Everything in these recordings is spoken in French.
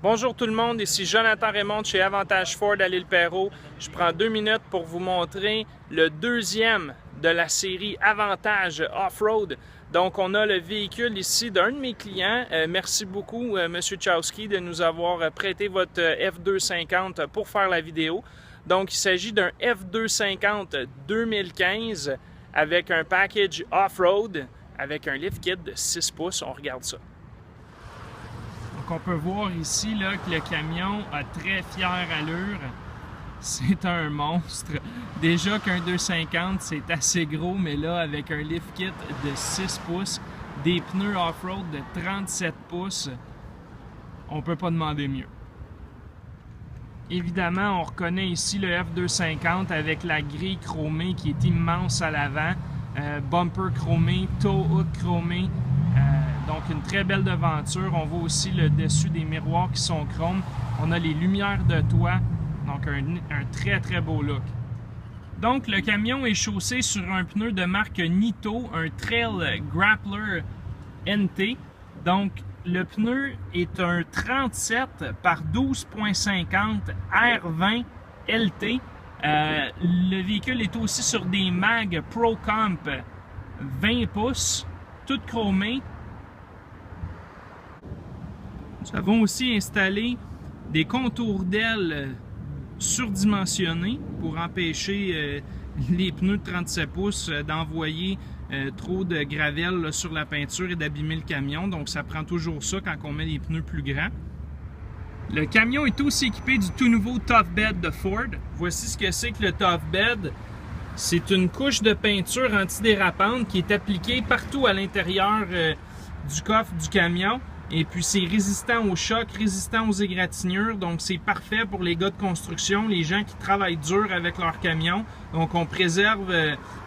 Bonjour tout le monde, ici Jonathan Raymond chez Avantage Ford à l'île Perrot. Je prends 2 minutes pour vous montrer le deuxième de la série Avantage Off-Road. Donc on a le véhicule ici d'un de mes clients. Merci beaucoup M. Chowski de nous avoir prêté votre F250 pour faire la vidéo. Donc il s'agit d'un F250 2015 avec un package Off-Road avec un lift kit de 6 pouces. On regarde ça. Donc on peut voir ici là, que le camion a très fière allure. C'est un monstre. Déjà qu'un 250 c'est assez gros, mais là avec un lift kit de 6 pouces, des pneus off-road de 37 pouces, on peut pas demander mieux. Évidemment, on reconnaît ici le F250 avec la grille chromée qui est immense à l'avant, bumper chromé, tow hook chromé. Donc une très belle devanture. On voit aussi le dessus des miroirs qui sont chrome. On a les lumières de toit. Donc un très beau look. Donc le camion est chaussé sur un pneu de marque Nitto, un Trail Grappler NT. Donc le pneu est un 37 par 12.50 R20 LT. Le véhicule est aussi sur des mags ProComp 20 pouces, toutes chromées. Nous avons aussi installé des contours d'ailes surdimensionnés pour empêcher les pneus de 37 pouces d'envoyer trop de gravelle là, sur la peinture et d'abîmer le camion. Donc ça prend toujours ça quand on met des pneus plus grands. Le camion est aussi équipé du tout nouveau Tough Bed de Ford. Voici ce que c'est que le Tough Bed. C'est une couche de peinture antidérapante qui est appliquée partout à l'intérieur du coffre du camion. Et puis c'est résistant aux chocs, résistant aux égratignures, donc c'est parfait pour les gars de construction, les gens qui travaillent dur avec leur camion. Donc on préserve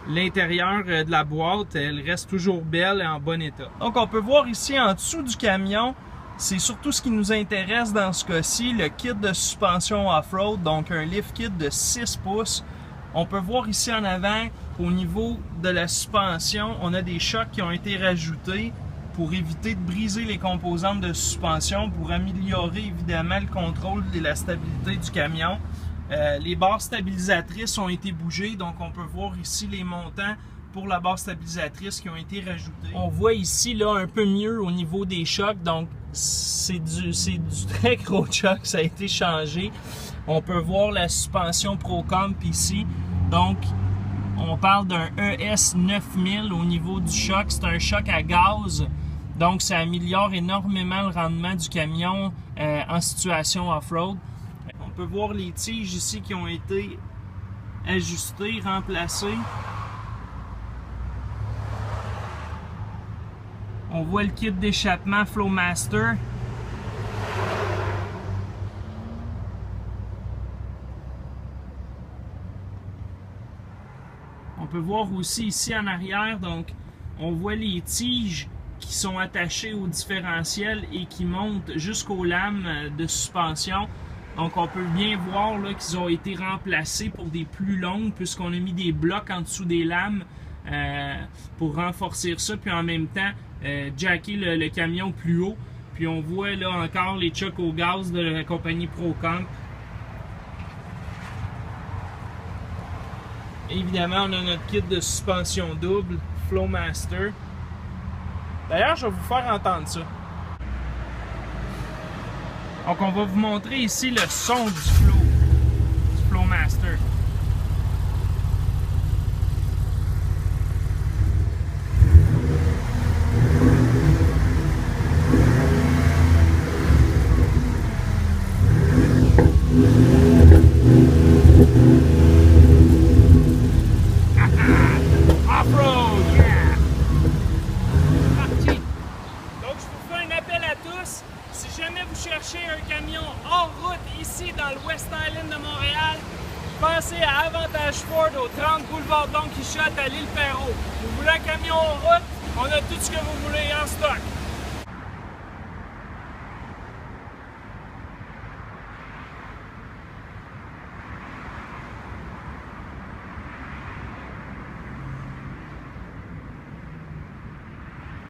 l'intérieur de la boîte, elle reste toujours belle et en bon état. Donc on peut voir ici en dessous du camion, c'est surtout ce qui nous intéresse dans ce cas-ci, le kit de suspension off-road, donc un lift kit de 6 pouces. On peut voir ici en avant, au niveau de la suspension, on a des chocs qui ont été rajoutés pour éviter de briser les composantes de suspension, pour améliorer évidemment le contrôle et la stabilité du camion. Les barres stabilisatrices ont été bougées, donc on peut voir ici les montants pour la barre stabilisatrice qui ont été rajoutés. On voit ici là un peu mieux au niveau des chocs, donc c'est du très gros choc, ça a été changé. On peut voir la suspension ProComp ici, donc on parle d'un ES 9000 au niveau du choc, c'est un choc à gaz. Donc, ça améliore énormément le rendement du camion en situation off-road. On peut voir les tiges ici qui ont été ajustées, remplacées. On voit le kit d'échappement Flowmaster. On peut voir aussi ici en arrière, donc on voit les tiges qui sont attachés au différentiel et qui montent jusqu'aux lames de suspension. Donc on peut bien voir qu'ils ont été remplacés pour des plus longues puisqu'on a mis des blocs en dessous des lames pour renforcer ça, puis en même temps jacker le camion plus haut. Puis on voit là encore les chocs au gaz de la compagnie ProComp. Évidemment, on a notre kit de suspension double Flowmaster. D'ailleurs, je vais vous faire entendre ça. Donc, on va vous montrer ici le son du Flowmaster. Off-road, yeah! Parti! Donc, je vous fais un appel à tous. Si jamais vous cherchez un camion hors route ici dans le West Island de Montréal, pensez à Avantage Ford au 30 boulevard Don Quichotte à l'île Perrot. Vous voulez un camion hors route? On a tout ce que vous voulez en stock.